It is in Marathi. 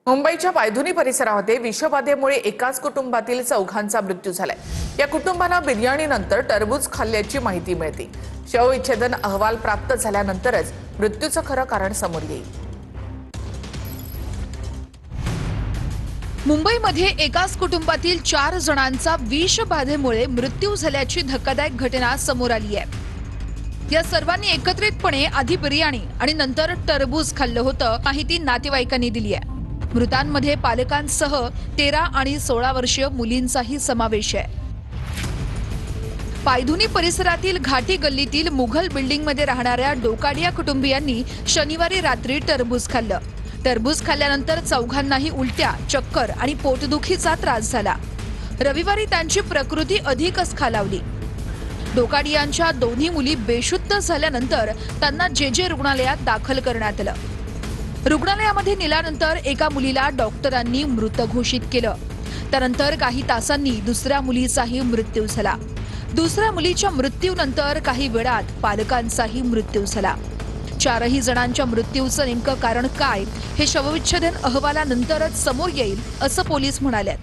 मुंबईच्या पायधुनी परिसरामध्ये विषबाधेमुळे एकाच कुटुंबातील चौघांचा मृत्यू झालाय। या कुटुंबाला बिर्याणीनंतर टरबूज खाल्ल्याची माहिती मिळते। शवविच्छेदन अहवाल प्राप्त झाल्यानंतरच मृत्यूचं खरं कारण समोर येईल। मुंबईमध्ये एकाच कुटुंबातील 4 जणांचा विषबाधेमुळे मृत्यू झाल्याची धक्कादायक घटना समोर आली आहे। या सर्वांनी एकत्रितपणे आधी बिर्याणी आणि नंतर टरबूज खाल्लं होतं, माहिती नातेवाईकांनी दिली आहे। मृतांमध्ये पालकांसह 13 आणि 16 वर्षीय मुलींचाही समावेश आहे। पायधुनी परिसरातील घाटी गल्लीतील मुघल बिल्डिंगमध्ये राहणाऱ्या डोकाडिया कुटुंबियांनी शनिवारी रात्री टरबूज खाल्लं। टरबूज खाल्ल्यानंतर चौघांनाही उलट्या, चक्कर आणि पोटदुखीचा त्रास झाला। रविवारी त्यांची प्रकृती अधिकच खालावली। डोकाडियांच्या दोन्ही मुली बेशुद्ध झाल्यानंतर त्यांना जे रुग्णालयात दाखल करण्यात आलं। रुग्णालयामध्ये नेल्यानंतर एका मुलीला डॉक्टरांनी मृत घोषित केलं। त्यानंतर काही तासांनी दुसऱ्या मुलीचाही मृत्यू झाला। दुसऱ्या मुलीच्या मृत्यूनंतर काही वेळात पालकांचाही मृत्यू झाला। 4ही जणांच्या मृत्यूचं नेमकं कारण काय हे शवविच्छेदन अहवालानंतरच समोर येईल असं पोलीस म्हणाले।